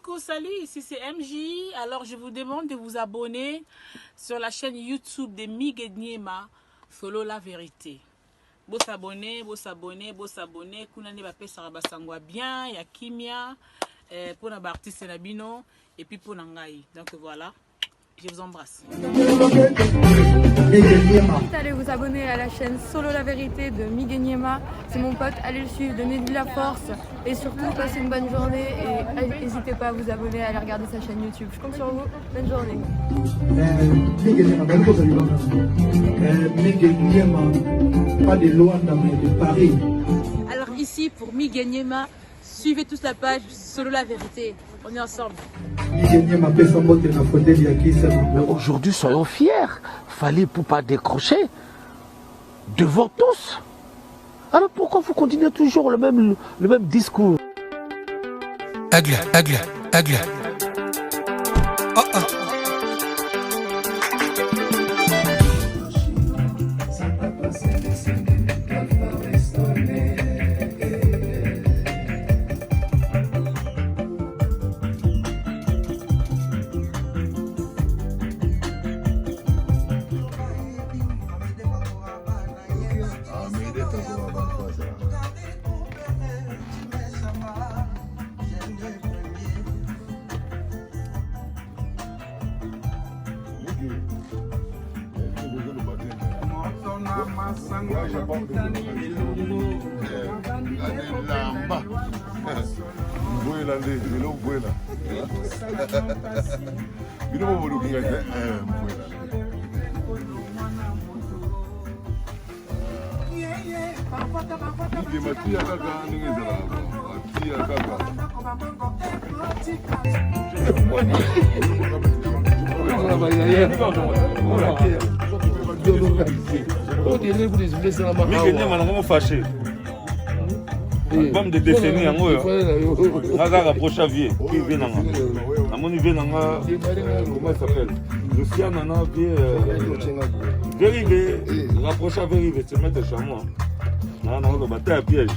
Coucou, salut, ici c'est MJ. Alors je vous demande de vous abonner sur la chaîne YouTube de Miguel Niema, Solo la vérité. Beau s'abonner. Kunani ba pesa basangwa bien, ya kimia, pour na artiste nabino et puis pour nangai. Donc voilà, je vous embrasse. Allez vous abonner à la chaîne Solo la vérité de Miguel Niema. C'est mon pote, allez le suivre, donnez-lui de la force et surtout passez une bonne journée et n'hésitez pas à vous abonner, à aller regarder sa chaîne YouTube. Je compte sur vous, bonne journée. Miguel Niema, pas de Luanda mais de Paris. Alors ici pour Miguel Niema, suivez tous la page Solo la vérité. On est ensemble. Aujourd'hui, soyons fiers. Fallait pour pas décrocher devant tous. Alors pourquoi vous continuez toujours le même discours? Aigle. Oh, oh. fâché. Album de décennie en haut. Naga rapproche à vie. Qui vient en haut. Amoni vient en haut. Comment ça s'appelle? Lucien en a bien. Vérivé. Rapproche à vérivé. Tu mets tes chameaux. Non, non, le bataille à piège.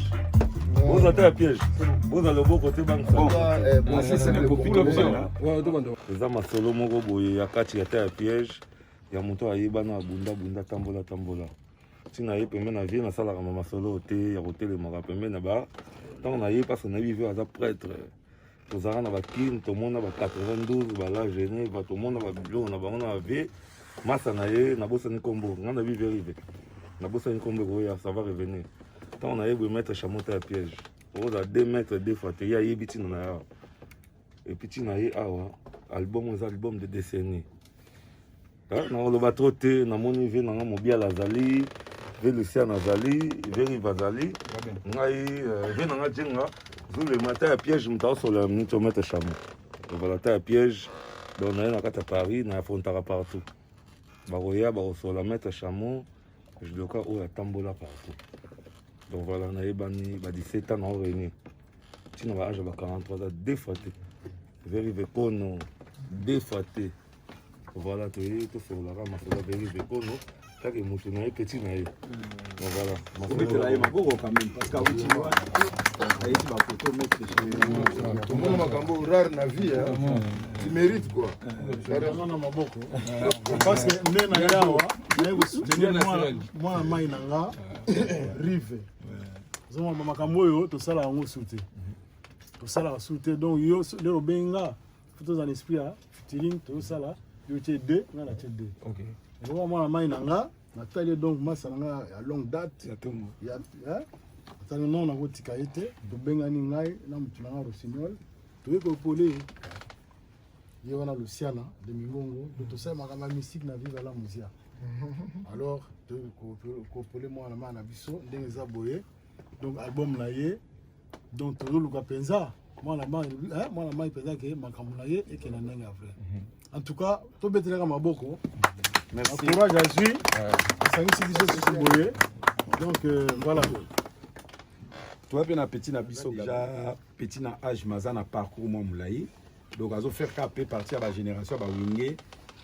Vous êtes à piège. Vous allez au beau côté banque. C'est le population. Les amas solo moko boye yakati ya à piège. Ya moto ayebana bunda tambola. Tina ye pembe na vie na sala mama solo te ya hôtel mara pembe na ba. Tant na ye parce na vivre à prêtre. Tozara na ba kin to mona ba 92 ba la Genève ba to mona ba bilo na ba na vie. Masa na ye na bosa ni kombo. Na vivre rive. Na bosa ni kombo ko ya ça va revenir. Tant na ye bo mettre chamota à piège. On a 2 mètres deux fois te ya yebiti na ya. Et puis tina ye awa album aux albums de décennie. Na lo ba troté na moni ve na mobia la zali. Ve Lucien Azali, Veri Vazali, Ngai, Venanga Djenga, vous le matin à piège, je me tasse sur la minute au mètre chameau. Donc voilà, à piège, on a un à Paris, on a un fontara partout. Baroya, sur la mètre chameau, je dois cas où la tambola partout. Donc voilà, on a eu 17 ans, on a réuni. Si on a âge 43 ans, défaté. Veri Vekono, défaté. Voilà, tu es tout sur la rame, on a Veri Vekono. Chaque émotion est petit. Donc voilà. On met la émago quand même, parce qu'à tu vois, il va photo mettre tout le monde m'a cambo rare na vie, tu mérites quoi. Parce que nena yawa, na vous soutenir moi mai nanga rive. Zoma mama kamboyo to sala ngo souté. To sala souté donc yo le benga, photos en esprit featuring to sala yo té 2 na la té 2. OK. Et moi mai nanga Nathalie donc masa nanga à longue date ya Nathalie non na kotika ete to bengani ngai na mutu nanga Rossignol to ko polé ye wana Luciana de Mingongo to ça makama musique na vive la musique alors to ko polé moi na mana biso ndenge za boye donc album na ye donc to luka penza moi na mai penza ke makambo na ye et que na ndenge vrai en tout cas to betelaka maboko. Merci. Courage à lui. Donc voilà. Toi bien petit na biso déjà petit na âge mazana parcours moi moulayi. Donc azo faire capé partir à la génération ba wingé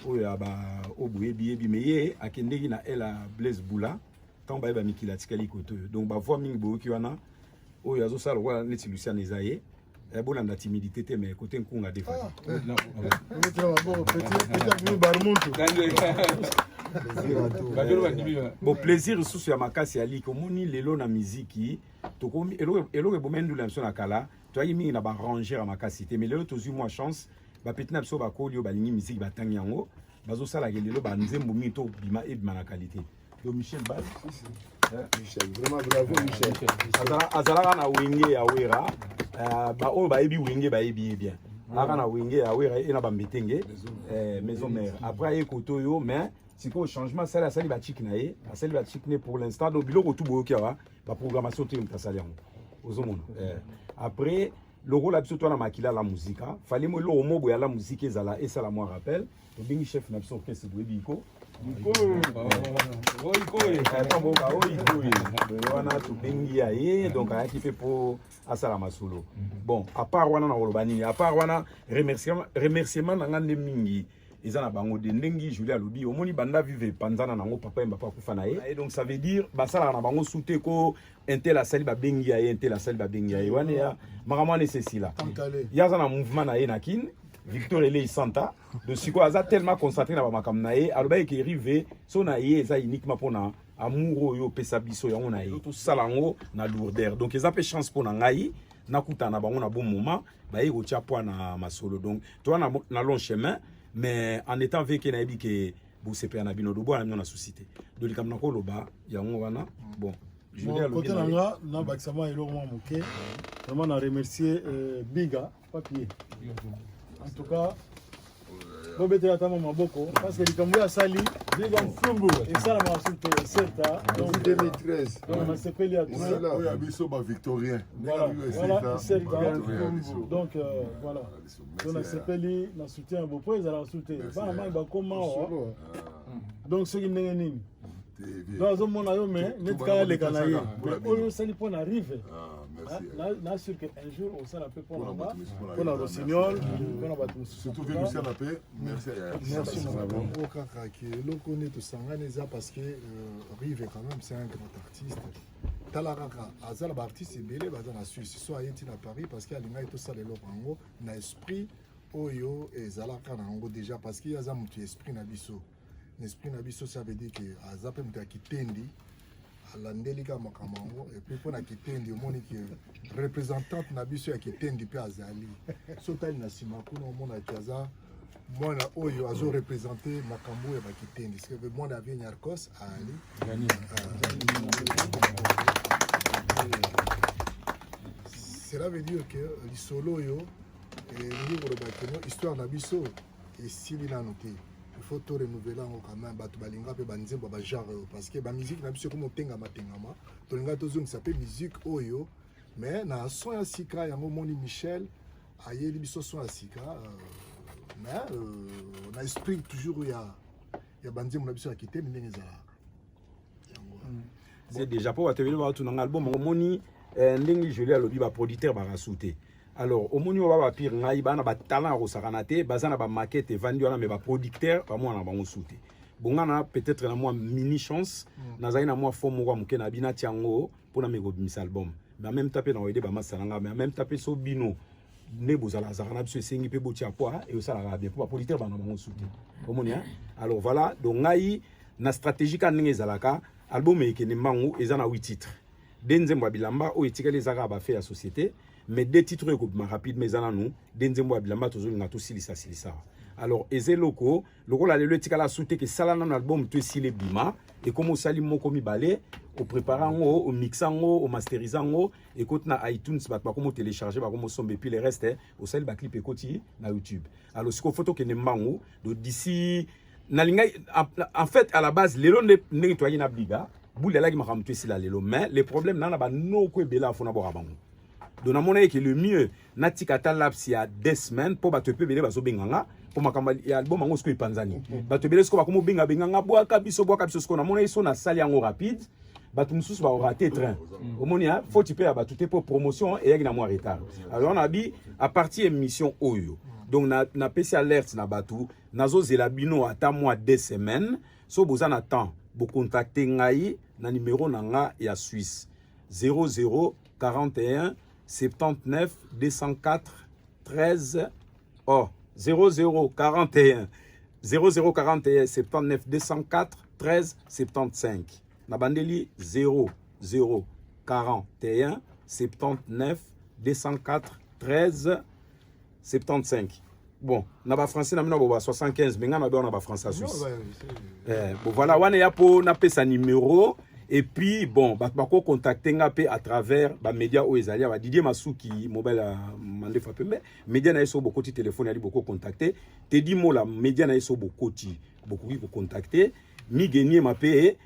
oyo ba obuye biyebi meye akendeki na elle Blaise Boula tant ba mikila tikali koto. Donc ba voix mingi bo ki wana oyo azo sala wala neti Lucien Ezaye bon la timidité mais côté nkunga des fois. Bon plaisir sous ya makasi ali komoni lelo na muziki to komi elo bomendu la mso na kala to ayi mingi na ba ranger makasi te mais lelo tozu moi chance ba petina biso ba kolio ba lingi musique ba tangi yango bazo sala lelo ba nzembo mi to bima e bima na qualité. Donc Michel Baz Michel, vraiment bravo Michel. Azala na wenge ya wera ba o ba ebi wenge ba ebi bien. Aka na wenge ya wera e na ba mbetenge maison mère. Après ekoto yo mais c'est quoi changement ça la sali ba chic na ye, la sali ba chic ne pour l'instant donc biloko tout boyo kiawa ba programmation te mta sali yango. Ozomona. Après le rôle absolu toi na makila la musique, fallait mo lo mo boya la musique ezala et ça la moi rappelle. To bingi chef na biso orchestre bwebiko. Donc ayaki fait pour asala masolo. Bon, à part wana na olobani, à part wana remerciement na ngande mingi. Ezana bango de ndengi Julia Lobi omoni banda vive panzana nango papa mba pa kufa na ye. Et donc ça veut dire basala na bango soute ko intel asali ba bengi ya intel asali ba bengi ya wana ya makamwa necessite là. Yaza na mouvement na ye nakin Victor Elei Santa de siko aza tellement concentré na ba makam na ye aloba ke rive so na ye eza uniquement pona amour yo pesa biso yango na ye to salango na lourdeur. Donc eza pe chance pona ngai nakuta na bango na bon moment ba ye ko tia poa na masolo. Donc toi na long chemin. Mais en étant vécu na ebi que vous se perdre na bino do boa na société do likam na ko loba yango wana bon je vais côté nanga na bakisama elo mo moké vraiment na remercier Biga papier en tout cas bobete ata mama boko parce que likambo ya sali Biga mfumbu et ça la masulte certa donc 2013 donc on s'est payé à tout ça oya biso ba victorien voilà donc voilà on a s'est payé na soutien beaucoup ils allaient soutenir bana mai ba comment donc ce qui n'est nini dans un monde là mais net ka le kanaye mais oyo sali pour arriver là sûr que un jour on sera peu pour la rossignol pour la bateau surtout que Lucien a payé merci au kaka qui le connaît tout sanganeza parce que Rive quand même c'est un grand artiste talaraka azala ba artiste belé ba dans la Suisse soit yeti na Paris parce qu'il alinga tout ça le lopango na esprit oyo ezalaka na ngo déjà parce qu'il y a za mutu esprit na biso l'esprit na biso ça veut dire que azape mutu akitendi alandelika makamango et puis pour na kitendi omoni que représentante na biso ya kitendi pe azali sotali na sima kuna omona kaza mwana oyo azo représenter makambo ya bakitendi parce que mwana avait Nyarkos ali cela veut dire que lisolo yo et livre bakeno histoire na biso et sili na noté il faut tout renouveler quand même batu balinga pe banzembo ba genre parce que ba musique na biso comme tenga matengama to linga to zone s'appelle musique oyo mais na son ya sika yango moni Michel ayeli biso son ya sika mais on a esprit toujours ya banzembo na biso ya kitemi ndenge za c'est déjà pour te venir tout dans album moni ndenge joli alobi ba producteur ba rasouté. Alors au moni wa ba pire ngai bana ba talent ko sakanate bazana ba maquette vendu wana mais ba producteur ba moi na bango souté bongana peut-être na moi mini chance na zaina moi forme ko muke na bina tiango pour na mego mis album mais en même temps pe na oide ba masalanga mais en même temps pe so bino ne bozala zakana biso sengi pe botia poa et ça la bien pour ba producteur ba na bango souté au moni alors voilà donc ngai na stratégie ka ndenge zalaka album e kene mangu ezana 8 titres denzembo bilamba o etikele zaka ba fait la société. Mais des titres rapide mais en nous denzembo bilamba toujours nga to silisa. Alors ezeloko loko la le tikala souté que sala na album to sile bima et comme sali moko mi balé au préparango au mixango au masterizango et quand na iTunes ba comme télécharger ba comme sombe puis le reste au sali ba clip ekoti na YouTube. Alors ce qu'on photo que ne mango do d'ici na linga en fait à la base lelo ne toyi na biga boule la ki makam to sila lelo mais le problème na ba no ko bela fona bo rabango. Donc na mona que le mieux natikata lapsi ya 2 semaines pour ba te pe bele ba so benganga pour makamba ya album ngo sko ipanzani ba te bele sko ba komo benga benganga boaka biso sko na mona iso na sali yango rapide ba tu mususu ba rater train au monia faut tu payer ba tout pour promotion et na moi retard. Alors on a dit à partir émission oyo donc na PC alerte na batu nazo zela bino ata moi 2 semaines so bozana temps bo contacter ngai na numéro nanga ya Suisse 0041 79 204 13 0041 79 204 13 75 Nabandeli 0041 79 204 13 75. Bon, na ba français na mino ba 75 mais nga na ba français suisse. Bon voilà, wana ya po na pesa numéro et puis bon, ba ko contacter nga pe à travers ba média o ezali ba Didier Masuki mobile mande fa pe mais média na eso beaucoup de téléphone ali beaucoup contacter. Te di mo la média na eso beaucoup ko contacter. Migeniema pe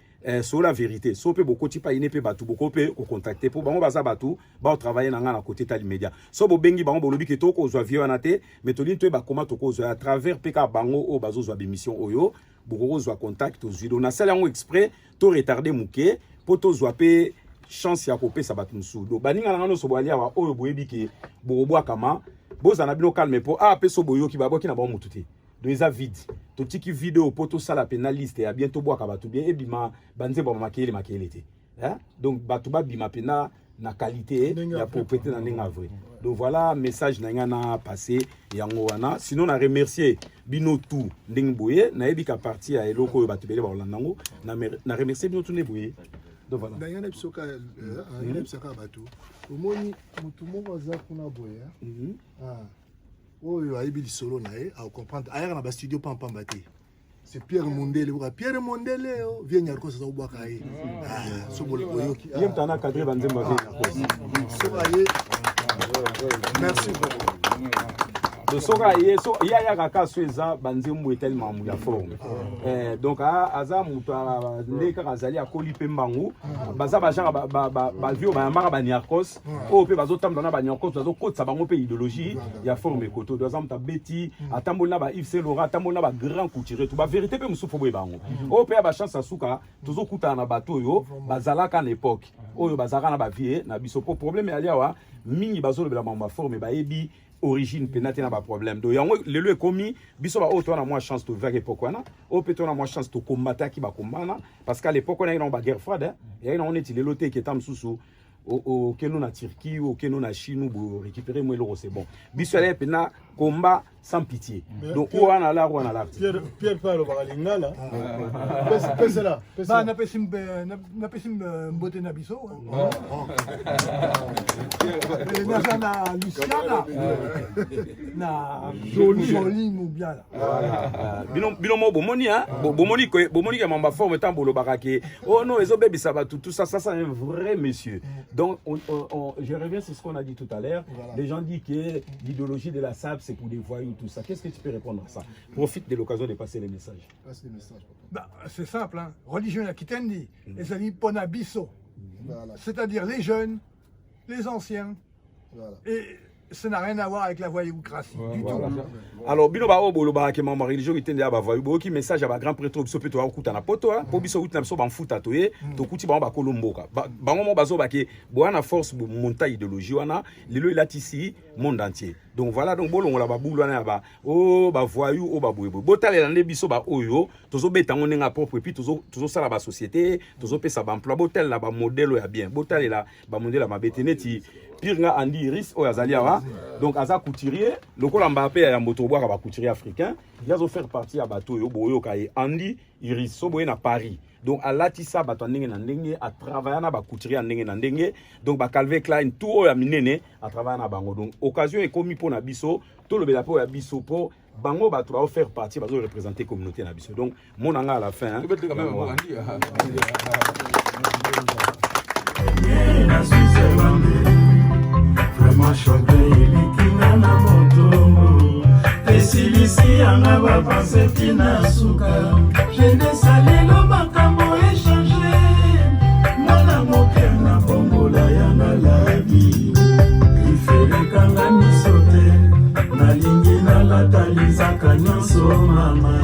sur la vérité. So pe beaucoup pa ine pe batu beaucoup pe ko contacter pour bango baza batu ba travailler na nga na côté tali média. So bo bengi bango bolobi ke to ko zwa vio na te mais to lin to ba comment to ko zwa à travers pe ka bango o bazo zwa émission oyo beaucoup zwa contact aux vidéos na sala ngo exprès to retarder muke po to zwa pe chance ya ko pe sa batu musu. Do baninga na no so bo alia wa oyo boyebi ke bo kama boza na bino calme po pe so boyo ki babo ki na ba mututé. Donc ils a vide. Tout petit vidéo pour tout ça la pénaliste et à bientôt boire kabatu bien et bima banze ba maquiller était. Hein? Donc batuba bima pena na qualité ya propriété na ninga vrai. Donc voilà message na ngana passé yango wana. Sinon on a remercié bino tout nding boye na ebi ka parti ya eloko batu bele ba olandango na remercier bino tout ne boye. Donc voilà. Na yana bisoka yana bisoka batu. Omoni mutu moko za kuna boye. Oyo ayebi lisolo na ye a comprendre ayaka na ba studio pamba te c'est Pierre Mondele vient nyarko sa ubaka ye so bolo oyoki yem tana cadre banzemba vient so aye merci beaucoup soka ye so ya kaka sweza banzembo tellement mu ya forme donc aza mutu ndeka kazali akoli pembangu baza bajanga ba vio ba mara ba nyarkos o pe bazotamba na ba nyarkos bazokotsa bango pe idéologie ya forme koto do exemple Betty atambola ba Yves Saint Laurent atambola ba grand couturier to ba vérité pe musufu boye bango o pe ba chance asuka tozokuta na bato yo bazalaka na époque oyo bazaka na ba vie na biso po problème ya liawa mingi bazolobela ba forme ba ebi origine penate na ba problème do yango lelo ekomi biso ba auto na moi chance to vague époque wana o peto na moi chance to combattre ki ba kombana parce qu'à l'époque on a une guerre froide et on est le loté qui est amsusu au keno na Turquie au keno na Chine pour récupérer moi l'euro c'est bon biso là pena combat sans pitié donc on a là Pierre parle ba lingala pesa là ba na pesim mbote na biso na sana Luciana na joli ou bien là bino mo bomoni bomoni que mamba forme tambolo bakake oh non ezo bébé ça va tout ça c'est un vrai monsieur. Donc je reviens sur ce qu'on a dit tout à l'heure. Voilà. Les gens disent que l'idéologie de la SAP c'est pour des voyous tout ça. Qu'est-ce que tu peux répondre à ça? Profite de l'occasion de passer les messages. Passe les messages. Bah, c'est simple hein. Religion Aquitaine dit les amis ponabiso. Voilà. C'est-à-dire les jeunes, les anciens. Voilà. Et ça n'a rien à voir avec la voyoucratie du tout. Alors bino ba obolo ba ke mama religion itende ba voyou bo ki message ba grand prêtre biso peto akuta na poto po biso uti na biso ba mfuta to ye to kuti ba kolomboka ba mo bazo ba ke bo na force bo monta idéologie wana lelo ilatisi monde entier. Donc voilà donc bolongo la ba bulu wana ba ba voyou ba boyebo botalela nde biso ba oyo tozo beta ngo nga propre puis tozo sala ba société tozo pesa ba emploi botel la ba modèle ya bien botalela ba modèle ma beteneti pire nga andi iris o azali awa donc aza couturier lokola Mbappé ya moto boaka ba couturier africain il a faire partie à bateau yo boyo kai andi iris so boye na Paris donc à latissa bato ndenge na ndenge a travailler na ba couturier ndenge na ndenge donc ba Calvin Klein tout ya minene a travailler na bango donc occasion est commis pour na biso to le bela po ya biso po bango bato ba faire partie ba représenter communauté na biso donc mon anga à la fin hein, vraiment choqué ilikinga na moto esilisi yanga bapanse tina suka jeunesse alelo makambo échange mwana moke na bongola yanga labi ifelekanga miso te nalingi nalatalizaka nyonso mama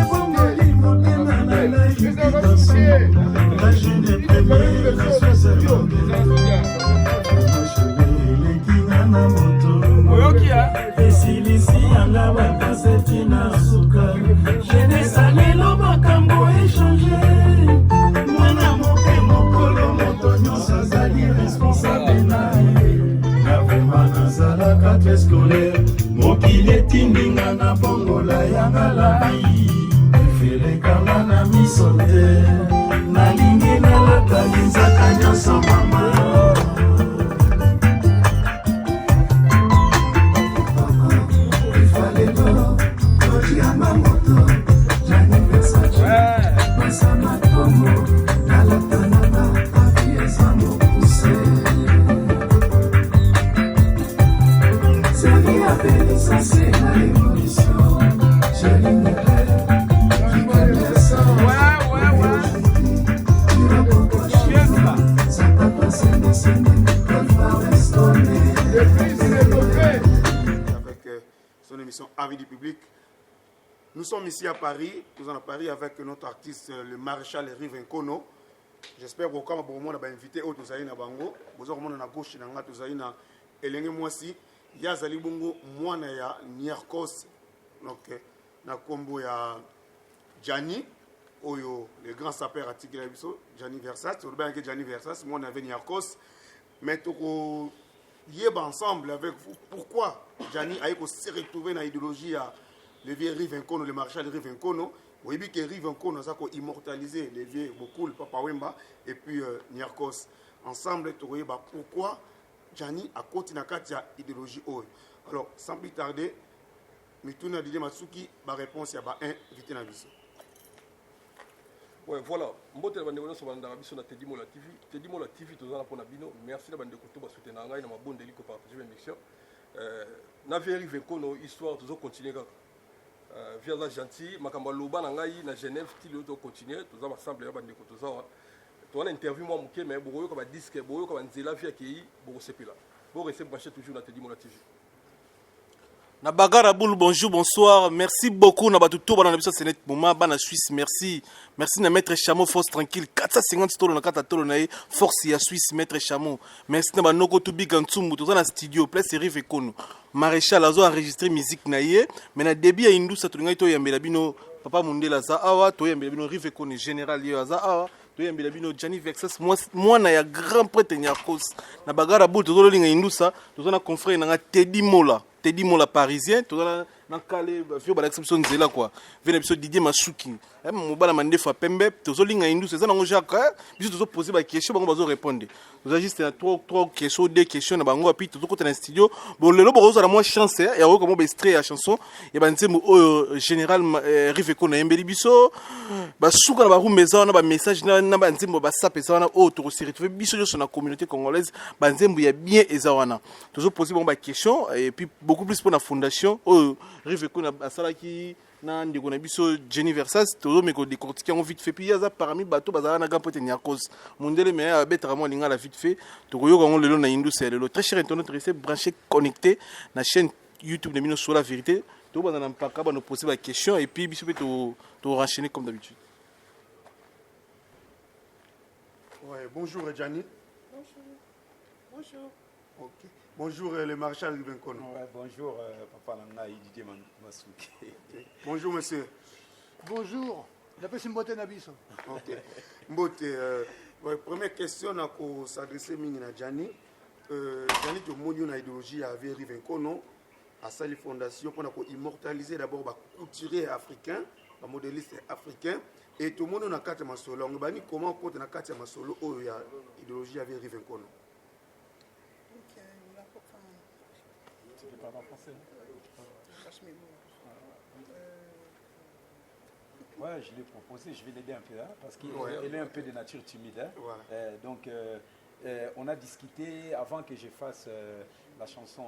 ebongoli motema na laibidaso la jeune premier la suisse esilisi yanga bapase tina suka jeunesse alelo makambo échange mwana moke mokolo moto nyonso azali responsable na ye otindinga na bongola yanga labi efelekanga na miso te nalingi nalata linzaka nyonso mama efalelo kojianga moto Gianni Versace pasa matomo nalatanana avieza mokuse Série appelée ça c'est la révolution Chérie avec son émission Avis du public. Nous sommes ici à Paris, nous sommes à Paris avec notre artiste, le maréchal Rive Nkono. J'espère que vous avez invité au Tozaïna Bango, vous avez na gauche na Tozaïna Elenge Mwasi, Yazali Bongo, Mwana ya Niarkos, donc na combo ya Gianni, Oyo, le grand sapeur à Tigre-Bisso, Gianni Versace, on a Gianni Versace, moi on avait Niarkos, mais tout yeba ensemble avec vous. Pourquoi Gianni a se retrouvé dans l'idéologie à le vieux Rive Nkono, le maréchal Rive Nkono. Vous voyez que Rive Nkono a immortalisé les vieux beaucoup, le Papa Wemba et puis Niarkos. Ensemble, vous voyez pourquoi Gianni a continué à l'idéologie. Alors, sans plus tarder, Mituna Didier Matsuki, ma réponse est 1, vite na biso. Ouais, voilà. Mbote bande ko so banda biso na Teddy Mola TV. Teddy Mola TV tozala pona bino. Merci na bande ko to ba soutenir ngai na mabonde liko partager émission. Na Rive Nkono histoire tozo continuer kaka. Via la gentil makamba loba na ngai na Genève tilo to continuer toza ensemble ya bande ko toza. To na interview moi muke mais boyo ko ba disque boyo ko ba nzela via ki bo sepela. Bo rester branché toujours na Teddy Mola TV. Nabagara Boul, bonjour, bonsoir. Merci beaucoup. Nabatuto, dans l'épisode c'est net moment, bana Suisse, merci. Merci na maître Chameau, force tranquille. 450 tolo na 4 tolo na force ya Suisse, maître Chameau. Merci na banoko to big Antsumbu, to na studio, place Rive Nkono. Maréchal azo enregistrer musique na ye, mais na début ya Indusa to ngai to yambela bino Papa Mundela za awa, to yambela bino Rive Nkono général yo za awa. To yambela bino Gianni Versace, moi na ya grand prêtre Niarkos. Nabagara Boul, to zo linga Indusa, to na confrère na Teddy Mola. Teddy Mola parisien, tout dans le calé, vieux l'exception de là quoi. Vient l'épisode Didier Masuki. Mon bala mande fa pembe, tous les lignes c'est ça non Jacques. Bis tous poser des questions, on va répondre. Nous avons juste trois questions, deux questions na bango puis tout côté dans studio. Bon le lobo ça la moins chance et alors comment extrait la chanson et ben c'est général Rive Nkono yembeli biso. Ba suka na ba rumeza na ba message na ba nzembo ba sapesa na o to se retrouver biso sur la communauté congolaise. Ba nzembo ya bien ezawana. Tous poser bon ba question et puis beaucoup plus pour la fondation Rive Nkono asala ki na ndiko na biso Gianni Versace tozo meko décortiquer on vite fait puis yaza parmi bato bazala na grand pote Niarkos mondele mais abetra moi linga la vite fait to koyoka on lelo na industrie lelo très cher internaute resté branché connecté na chaîne YouTube de Mino sur la vérité to bazana mpaka ba nous poser des questions et puis biso to enchaîner comme d'habitude. Ouais, bonjour Gianni. Bonjour. Bonjour. OK. Bonjour le maréchal Rive Nkono. Ouais, bonjour Papa Langa Didier Masuki. Bonjour monsieur. Bonjour. D'après c'est Mbote Nabiso. OK. Mbote première question à s'adresser à Gianni. Gianni to moni na idéologie avec Rive Nkono à sa fondation pour immortaliser d'abord ba couturier africain, ba modéliste africain et tout le monde na carte masolo. On bani comment porte na carte masolo o ya idéologie avec Rive Nkono. Ouais, je l'ai proposé, je vais l'aider un peu là, parce qu'il est un peu de nature timide. Hein. Voilà. Donc, on a discuté avant que je fasse la chanson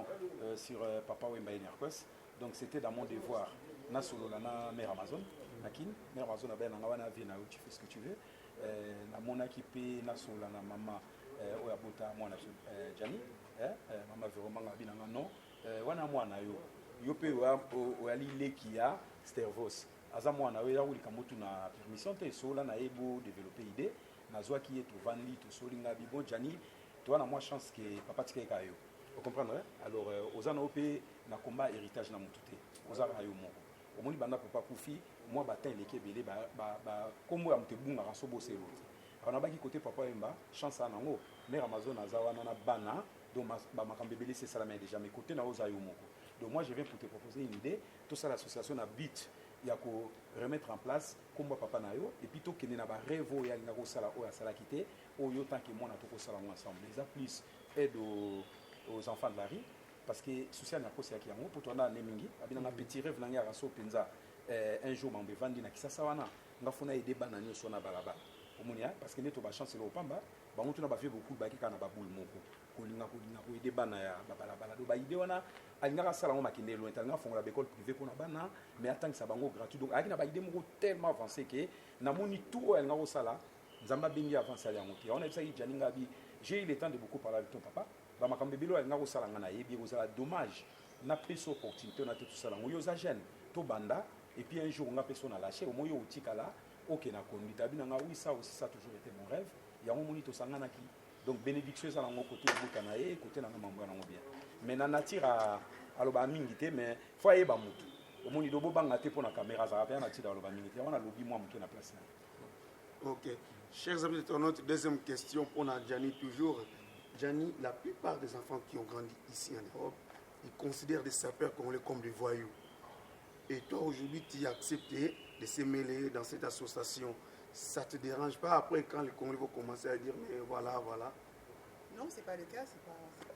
sur Papa Wemba et Niarkos. Donc, c'était dans mon devoir. Na solo na mère Amazon, nakin, mère Amazon a bien na vie na tu fais ce que tu veux. Na mon équipe na solo na maman oyabota moi na Gianni, maman vraiment na bien non. Wana moi na yo pe oyali lekia Stervos. Aza mwana we ya wulika mutu na permission te sola na ebo développer idée na zwa ki eto vanli to solinga bibo Gianni to na moi chance que papa tika yo. Vous comprenez? Alors ozana opé na combat héritage na mutu te. Ozana yo moko. Omoni banda papa kufi moi batin leke belé ba kombo ya mutebunga raso boselo. On a baki côté papa Wemba chance na ngo mère Amazon azawana na bana donc ba makambebele c'est ça la main déjà mais côté na oza yo moko. Donc moi je viens pour te proposer une idée. Tout ça l'association a but il y a qu'à remettre en place comme papa nayo et puis tout qui n'est pas rêve il y a une sala ou à sala quitter ou yo tant que moi na tout sala ensemble. Les a plus aide aux enfants de la rue parce que social n'a pas c'est qui en pour toi na nemingi abina na petit rêve nanga raso penza un jour m'en vendre na kisasa wana ngafuna aider banani so na balaba omunia parce que neto ba chance le opamba ba mutu na ba fait beaucoup ba kika na ba boule moko kolinga ko aider bana ya balabala do ba idée wana alingaka sala ngo makinde loin talanga fongola l'école privée pour na bana mais attend que ça bango gratuit donc akina ba idée moko tellement avancé que na moni tout alingaka ko sala nzamba bingi avancé ya ngote on a ça y janinga bi j'ai eu le temps de beaucoup parler avec ton papa ba makambe bilo alingaka ko sala ngana yebi ko sala dommage na prise opportunité na tout sala ngo yo za jeune to banda et puis un jour on a personne à lâcher au moyo utikala OK na conduite abinanga oui ça aussi ça a toujours été mon rêve ya mo moni to sangana ki donc bénédiction ça na ngo côté bokanaye côté na mambo na ngo bien mais na nature à loba mingité mais faut yeba mutu au moni do bobanga te pour na caméra ça va na tira loba mingité on a lobi moi mutu na place na. OK, chers amis, notre deuxième question pour Gianni toujours. Gianni, la plupart des enfants qui ont grandi ici en Europe, ils considèrent des sapeurs congolais comme des voyous. Et toi, aujourd'hui, tu as accepté de se mêler dans cette association. Ça ne te dérange pas après quand les Congolais vont commencer à dire mais voilà, voilà? Non, ce n'est pas le cas.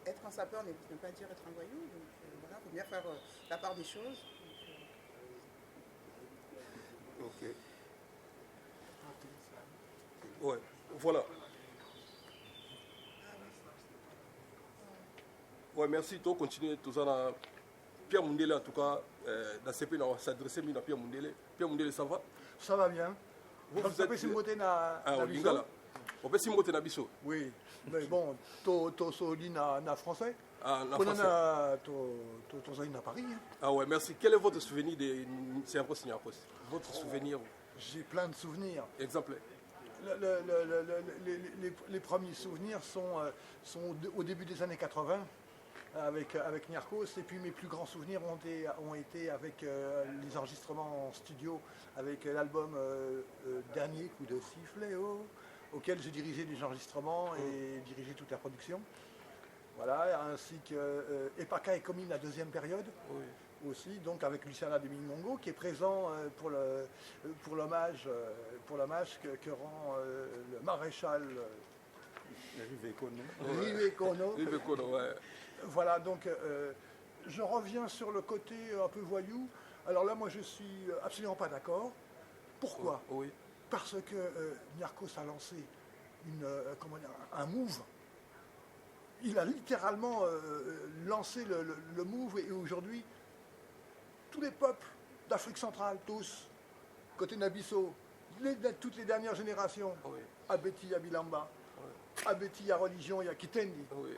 Être un sapeur ne veut pas dire être un voyou. Donc voilà, il faut bien faire la part des choses. OK. Ouais, voilà. Ouais, merci. Tu continues tout ça. Pierre Mundele, en tout cas, dans ce pays, on va s'adresser à Pierre Mundele. Pierre Mundele, ça va? Ça va bien. Vous êtes simboté na biso? On peut simboté na biso? Oui, mais bon, to soli na français. Ah, na français. To soli na Paris. Ah ouais, merci. Quel est votre souvenir de Signapos Signapos? Votre souvenir? J'ai plein de souvenirs. Exemple. Les premiers souvenirs sont au début des années 80 avec Niarchos, et puis mes plus grands souvenirs ont été avec les enregistrements en studio, avec l'album Dernier coup de sifflet, auquel j'ai dirigé les enregistrements et dirigé toute la production. Voilà, ainsi que Epaka et Comine, la deuxième période. Oui. Aussi, donc avec Luciana de Mingongo qui est présent pour l'hommage que rend le maréchal Rive Kono. Ouais. Voilà, donc je reviens sur le côté un peu voyou. Alors là, moi je suis absolument pas d'accord. Pourquoi? Oui. Parce que Niarchos a lancé un move. Il a littéralement lancé le move et aujourd'hui tous les peuples d'Afrique centrale, tous, côté Nabisso, toutes les dernières générations, oui. Abeti Yabilamba, oui. Abeti ya religion, ya Kitendi, oui.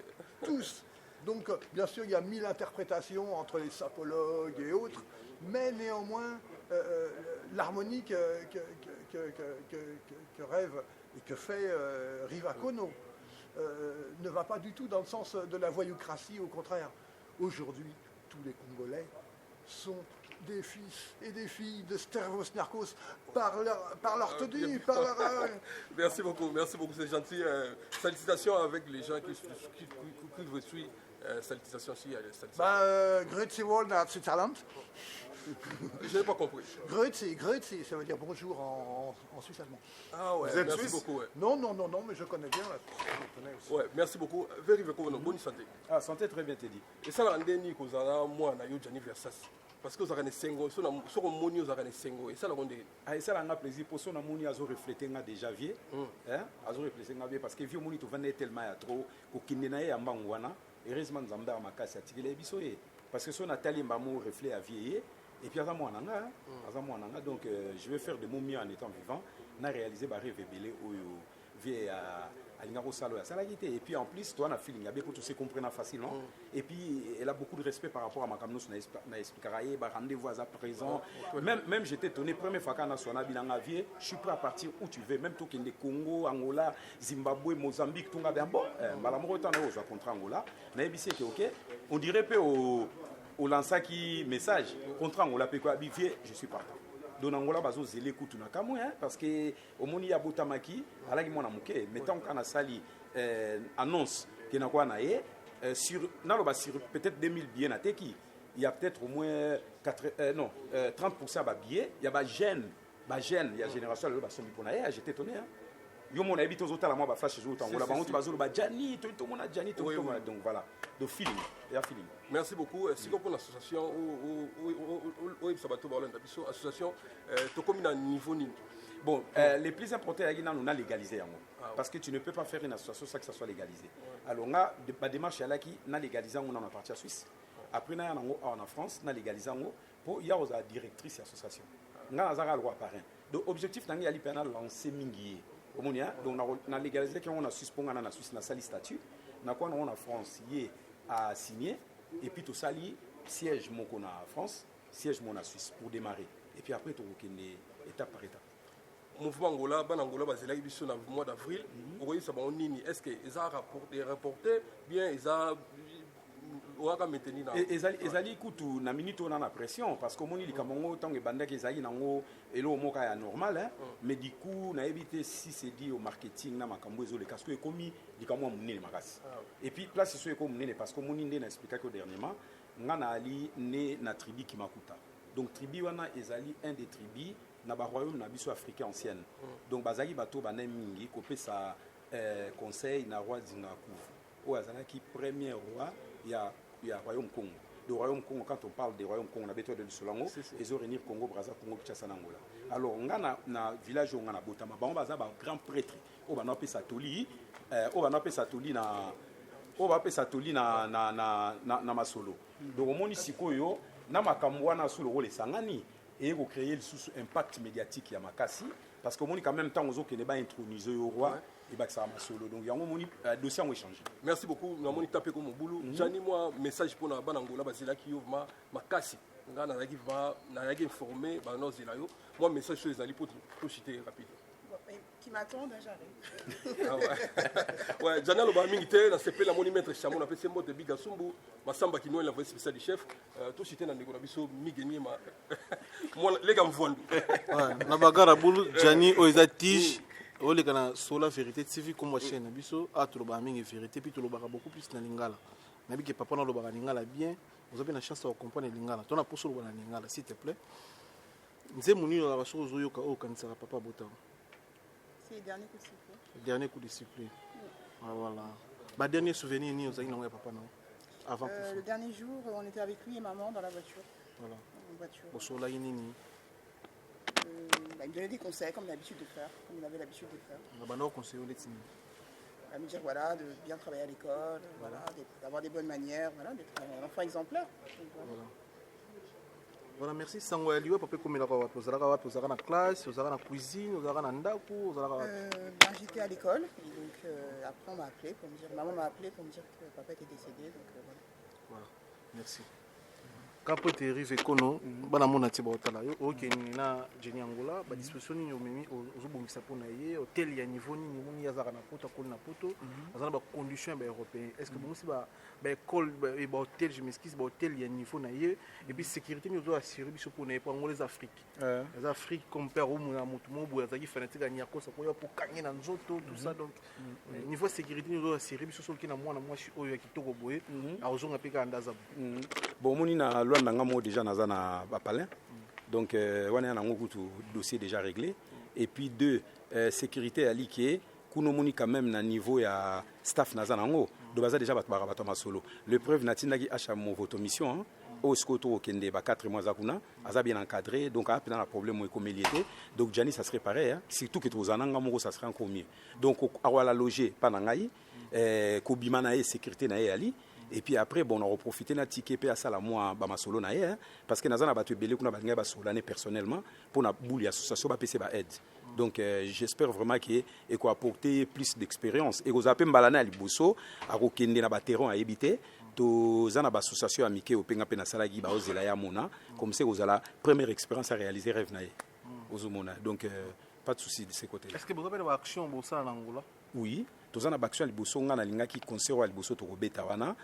Tous. Donc, bien sûr, il y a 1000 interprétations entre les sapologues et autres, mais néanmoins, l'harmonie que rêve et que fait Riva Kono ne va pas du tout dans le sens de la voyoucratie, au contraire. Aujourd'hui, tous les Congolais sont des fils et des filles de Stervos Niarchos par leur tenue, par leur... Merci beaucoup, c'est gentil. Salutations avec les gens qui vous suivent. Salutations aussi. Grüezi wohl nach Switzerland. Je n'ai pas compris. Grüezi, ça veut dire bonjour en suisse allemand. Ah ouais, merci beaucoup. Ouais. Non, mais je connais bien la Suisse. Ouais, merci beaucoup. Bonne santé. Ah, santé très bien, Teddy. Et ça, l'année que vous avez, moi, on a eu Gianni Versas. Parce que vous avez un sengo, sur le moni, vous avez un sengo. Et ça, et ça, on a plaisir pour son moni, ils ont reflété déjà vieux. Ils ont reflété parce que vieux moni, tu venais tellement trop, qu'au Kindenae, à Mangwana, heureusement, nous avons ma casse à tirer les bissoyés. Parce que son Nathalie Mbamou reflète à vieillir. Et puis, donc, je vais faire de mon mieux en étant vivant. On a réalisé un rêve belé où vieux à l'ingaro salo à salagité. Et puis en plus, toi, on a feeling, il y a beaucoup de se comprendre facilement. Et puis, elle a beaucoup de respect par rapport à ma camino, n'a expliqué, rendez-vous à présent. Même j'étais étonné, première fois qu'on a son habillement vieux, je suis prêt à partir où tu veux, même tout qui est Congo, Angola, Zimbabwe, Mozambique, tout le monde. Bon, malamoro autant de contre Angola. Naïbissé que ok, on dirait peu au lancer qui message contre Angola, je suis partant. Donc Angola bazo zélé kutu na kamwe parce que au moni ya botamaki alaki mona muke mettons kana sali annonce que na kwa na sur peut-être 2000 billets na teki il y a peut-être au moins 30% de billets. Il y a des jeunes, il y a génération de personnes qui ont j'étais étonné. Yo mon habite aux autres, moi, flash jour, on va tu vas Gianni, tout le monde a Gianni, tout le monde. Donc voilà, le feeling, il y a feeling. Merci beaucoup. Si vous avez l'association, association, tu comme un niveau. Bon, les plus importants, on a légalisé. Parce que tu ne peux pas faire une association sans que ça soit légalisé. Alors, on a des démarches qui ont légalisé en partie à Suisse. Après, en France, on a légalisé pour il y a une directrice de l'association. On a un loi parrain. Donc, l'objectif, c'est de lancer Mingi. Donc, on a légalisé qu'on a suspendu en Suisse, on a sali statut. On a France, il a signé. Et puis, tout ça, siège mon en France, siège mon en Suisse pour démarrer. Et puis après, tout étape par étape. Mouvement Angola, basé là, au mois d'avril, est-ce qu'ils ont rapporté bien, ils ont maintenu ezali kutu na minute on a la pression parce que moni likamongo tant que banda ezali nango elo moka ya normal mais du coup na éviter si c'est dit au marketing na makambo ezole parce que komi likamo munene makasi et puis place so ko munene parce que moni ndé na expliquer que dernièrement ngana ali né na tribu Kimakuta donc tribu wana ezali un des tribus na ba royaume na biso africain ancienne donc bazali bato bané mingi ko pesa conseil na roi Zingaku o azalaki premier roi il y a Royaume Congo. Le Royaume Congo, quand on parle des Royaumes Congo, on a besoin de Solango, ils ont réuni Congo, Brazza, Congo, Kinshasa, Angola. Alors, on a un village où on a Botama, on a un grand prêtre, on va appeler Satoli, on va appeler Satoli na Masolo. Donc, au monde ici, na makamwana sous le rôle Sangani, et vous créez le impact médiatique à Makassi, parce qu'au monde, quand même, temps, on a intronisé au roi. Et bah ça m'a solo donc il y a un dossier à échanger. Merci beaucoup. Nous avons tapé comme boulot. J'ai moi message pour la Banangola parce que là qui ouvre ma casse. On a informé nos élayo. Moi message sur les alliés pour citer rapide. Qui m'attendent, j'arrive. Ouais, Jana le bamingité dans CP la monument Chamon appelle c'est mot de Bigasumbu, Masamba qui nous la voix spéciale du chef. Tout citer dans Negona biso migeni ma. Moi les gars me voient. Ouais, na bagara boulou Jani Oizatij. On est dans la vérité TV comme moi chaîne biso a tout le baming vérité puis tout le bara beaucoup plus na lingala nabi que papa na le bara lingala bien vous avez la chance de comprendre lingala ton pour sur le bara lingala s'il te plaît nze muni la chose oyo ka o kanisa papa bota c'est le dernier coup de sifflet dernier coup de sifflet voilà ba dernier souvenir ni ozali na papa non avant le dernier jour on était avec lui et maman dans la voiture voilà en voiture au soleil nini il me donnait des conseils comme d'habitude de faire, comme il avait l'habitude de faire. Il va me dire voilà, de bien travailler à l'école, voilà, d'avoir des bonnes manières, voilà, d'être un enfant exemplaire. Voilà, merci. Sango ya liwa papa comme la kwa watu zara na classe, zara na cuisine, zara na ndaku, zara j'étais à l'école et donc après on m'a appelé pour me dire maman m'a appelé pour me dire que papa était décédé donc voilà. Merci. Quand tu arrives à Kono, bana mona tiba otala yo OK na Jenny Angola ba disposition ni omemi ozobongisa pona ye hôtel ya niveau ni moni yazaka na poto ko na poto azana ba condition ba européen est-ce que bonsi ba école ba hôtel je m'excuse ba hôtel ya niveau na ye et puis sécurité ni ozo assurer biso pona pour les Afrique les Afrique comme père ou na mutu mobu azaki fanatique ya nyako sa ko pour kanye na nzoto tout ça donc niveau sécurité ni ozo assurer biso so ki na mwana mwashi oyo ya kitoko boye azonga pika ndaza bon moni na Nangamo déjà nazana bapalin donc on a un dossier déjà réglé et puis deux sécurité ali qui est kunomoni quand même na niveau ya staff nazanango do baza déjà batba ma solo le preuve natina ki acha mon voto mission au scoto au kende ba 4 mois zakuna aza bien encadré donc a plein de problème économique donc Jani ça serait pareil hein? Surtout que tozananga moko ça serait encore mieux donc awala loger panangai ko bimana et sécurité na ali. Et puis après, bon, on a profité de ticket à ça la moi bamasolo na hein, parce que nazana batu belé kuna balinga basolane personnellement pour na bouli association ba PC ba aide. Donc j'espère vraiment que et quoi apporter plus d'expérience et vous appelez mbalana liboso a kokende na ba terrain à éviter to zana ba association amike au penga pena sala gi ba ozela ya mona comme c'est vous la première expérience à réaliser rêve na ozomona. Donc pas de souci de ce côté. Est-ce que vous avez des actions pour ça en Angola? Oui. tozana baction liboso nga na lingaki concert wa liboso tokobeta wana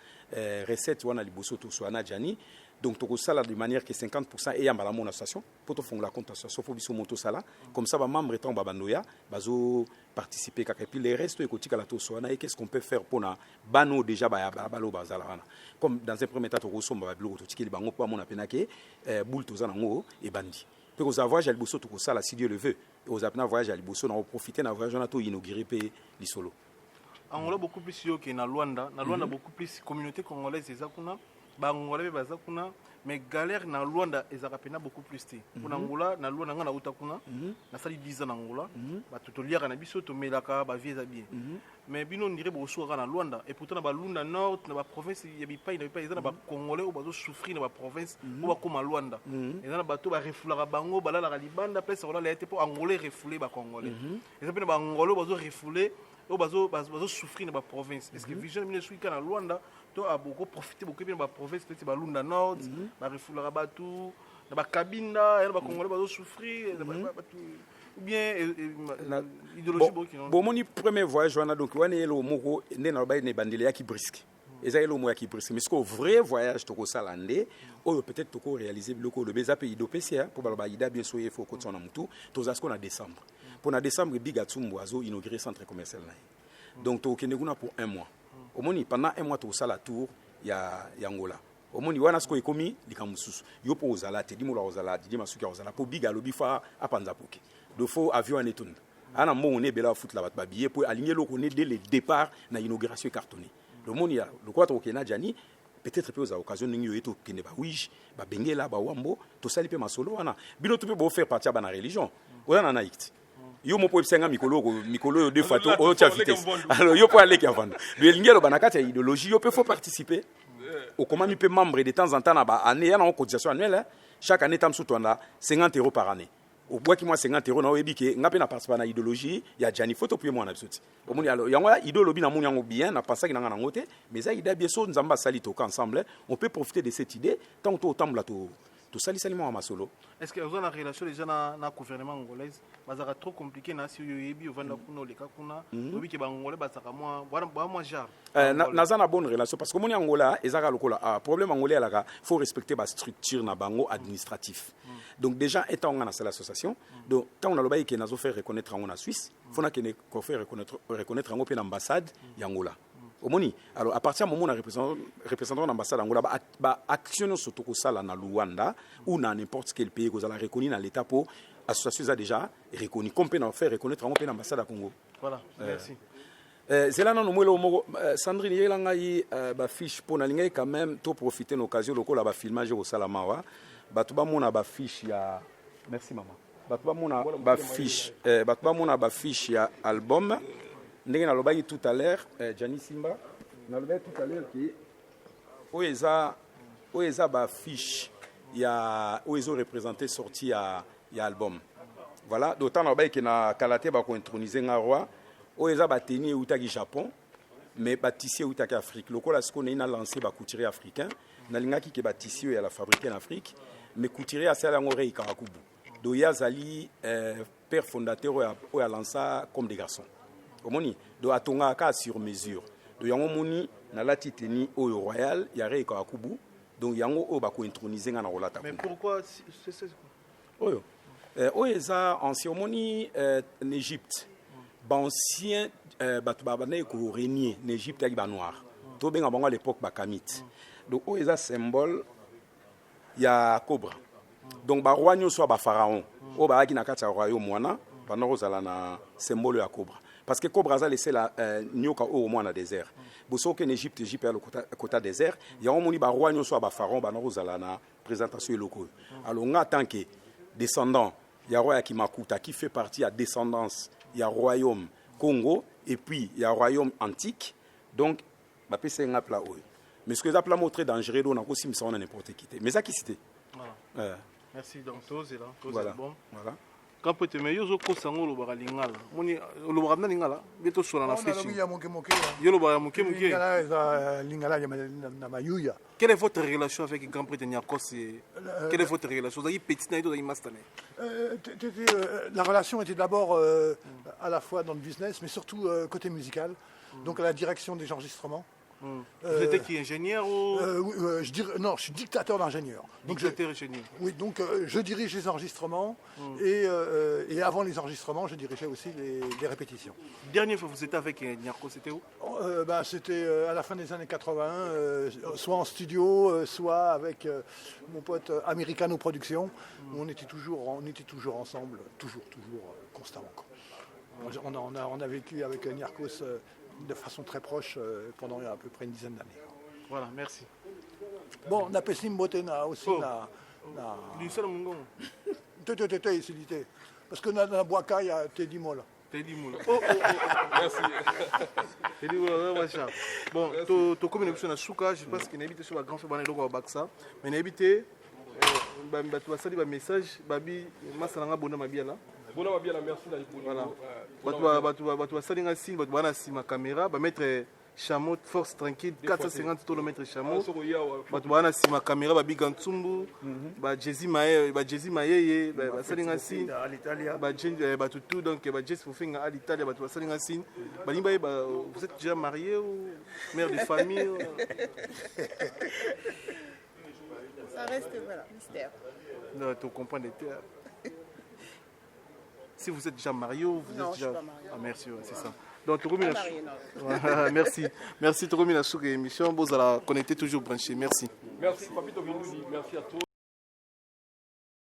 recette wana liboso toswana jani donc tokosala de manière que 50% eyamba la mon association pour tofongola compte association fo biso moto sala comme ça ba membre étant babandoya bazo participer kaka et puis les restes ekotika la toswana et qu'est-ce qu'on peut faire pour na bano déjà ba balo bazala wana comme dans un premier temps tokosomba ba biloko totiki bango po mona penake boule tozana ngo e bandi pe ko voyage à liboso tokosala si Dieu le veut aux apena voyage à liboso na profiter na voyage na to inaugurer pe lisolo Angola beaucoup plus yo que na Luanda beaucoup plus communauté congolaise ezakuna bangolais baza kuna mais galère na Luanda ezakapena beaucoup plus te pour Angola na Luanda nga na uta kuna na sali 10 ans na Angola ba tutoliaka na biso to melaka ba vie za bien mais bino ndire bo soka na Luanda et pourtant na ba Lunda Nord na ba province ya bipai na bipai ezana ba congolais o bazo souffrir na ba province o ba koma Luanda ezana bato ba refouler bango balala ka libanda place on la été pour angolais refouler ba congolais ezapena ba angolais bazo refouler o bazo souffrir na ba province est-ce que vision mine suika na Luanda to a beaucoup profiter beaucoup bien ba province peut-être ba Lunda Nord ba refouler bato na ba Kabinda na ba congolais bazo souffrir ou bien idéologie bon moni premier voyage wana donc wana yelo moko nde na ba ne bandele ya ki brisque ezayelo mo ya ki brisque mais ce que vrai voyage to ko salande o peut-être to ko réaliser biloko le beza pays d'OPCA pour ba ida bien soyé faut ko tsona mutu to zasko na décembre pour na décembre bigatsumbo azo inaugurer centre commercial na donc to kende kuna pour un mois au moni pendant un mois to sala tour ya Angola au moni wana sko ekomi likamususu yo po ozala te dimola ozala di masuki ozala po biga lobi fa apanza poke do fo avion anetunda ana mo on est bela foot la ba billet pour aligner le connaît dès le départ na inauguration cartonnée le moni ya le quoi to kena jani peut-être peu aux occasions ninyo eto kende ba wij ba bengela ba wambo to sali pe masolo wana bino to pe bo faire partie ba na religion wana na naikti yo mo po senga mikolo deux fois to tia vitesse alors yo po aller qui avant le lingelo banakati ya idéologie yo peut faut participer au comment mi peut membre de temps en temps na ba année ya na cotisation annuelle chaque année tam surtout na 50 € par année au bois qui moi 50 € na oebike ngape na participer na idéologie ya jani photo puis moi na bisoti au moni alors yango idéologie na moni yango bien na penser que na ngote mais ça idée bien so nzamba sali to ensemble on peut profiter de cette idée tant to tambla to sali salimo à masolo. Est-ce que vous avez une relation déjà na gouvernement angolais bazaka trop compliqué na si yo yebi ovanda kuno leka kuna obi ke bangolais bazaka moi jar na bonne relation parce que moni Angola ezaka lokola problème angolais alaka faut respecter ba structure na bango administratif donc déjà étant on a l'association donc quand on a lobayi ke nazo faire reconnaître en Suisse faut na ke ko faire reconnaître en ambassade y'Angola omoni alors à partir du moment où représentant l'ambassade Angola ba action surtout ko sala na Luanda ou dans n'importe quel pays que la reconnu dans l'état pour association a déjà reconnu comme peut faire reconnaître en l'ambassade à Congo. Voilà, merci. Zela na nomwelo mo Sandrine yelanga yi ba fiche pour na linga quand même to profiter l'occasion lokola ba filmage au salamawa batu ba mona ba fiche ya merci maman batu ba mona ba fiche ya album ndenge na lobaki tout à l'heure Gianni Simba na lobaki tout à l'heure qui oeza ba fiche ya oezo représenter sorti ya album voilà d'autant na lobaki na Kalate ba ko introniser nga roi oeza ba tenir utaki Japon mais ba tisser utaki Afrique lokola ce qu'on a lancé ba couturier africain na lingaki ke ba tisser ya la fabriquer en Afrique mais couturier a sala ngore ikarakubu do ya zali père fondateur o a lancé comme des garçons omoni do atonga ka sur mesure do yango moni na lati teni oyo royal ya rei ka kubu donc yango o ba ko introniser nga na rolata mais pourquoi c'est oyo oeza ancien moni en Égypte ba ancien batu ba na ko régner en Égypte avec ba noir to benga bango à l'époque ba kamite donc oeza symbole ya cobra donc ba roi nyoso ba pharaon o ba ki na kati ya royaume wana ba no zala na symbole ya cobra parce que cobra za laissé la nyoka au moins na désert boso que en Égypte a le quota désert il y a moni ba roi nyoso ba pharaon ba no zala na présentation locale alors nga tant que descendant il y a roi qui makuta qui fait partie à descendance il y a royaume Congo et puis il y a royaume antique donc ba pese nga pla oyo mais ce que ça pla montré dangereux donc aussi me ça on n'importe qui mais ça qui c'était merci donc tous là voilà. Bon voilà quand peut me yozo ko sango lo ba lingala moni lo ba na lingala beto sona na fishi yo lo ba muke lingala na mayuya. Quelle est votre relation avec Grand Prix de Niakos? Quelle est votre relation? Vous avez petit naïdo dans Imastane. La relation était d'abord à la fois dans le business mais surtout côté musical. donc à la direction des enregistrements. Vous êtes qui, ingénieur ou... Je dirais, non, je suis dictateur d'ingénieur. Ingénieur. Oui, donc je dirige les enregistrements et avant les enregistrements, je dirigeais aussi les répétitions. Dernière fois que vous étiez avec Niarko, c'était où? C'était à la fin des années 80, soit en studio, soit avec mon pote Americano Productions. On était toujours ensemble, toujours constamment. On a vécu avec Niarkos de façon très proche pendant à peu près une dizaine d'années. Voilà, merci. Bon, na pesim botena aussi na Lucien Mungon. Te parce que na boaka il y a Teddy Mola. Teddy Mola. Merci. Teddy Mola, machin. Bon, to communication na suka, je pense qu'il n'habite sur la grande famille de Baksa, mais n'habite tu vas saluer un message, babi masalanga bona mabia là. Bona mabia la merci la voilà. Tu vas saluer un signe, tu vas sur ma caméra, va mettre Chameau, force tranquille, 450 km chameau. Tu vas sur ma caméra, babi Gantsumbu, ba Jezi Maye, ba saluer un signe, ba tout donc ba Jezi Fofing à l'Italie, tu vas saluer un signe. Vous êtes déjà marié ou mère de famille? Ça reste, voilà, mystère. Non, tu comprends les terres. Si vous êtes déjà marié ou vous êtes déjà... Non, je ne suis pas marié. Ah, merci, ouais, c'est ça. Donc, tu Pas marié, non. Merci. Merci, tu remets la soupe émission. Vous allez connecter toujours branché. Merci. Merci, Papito Vinoudi. Merci à toi.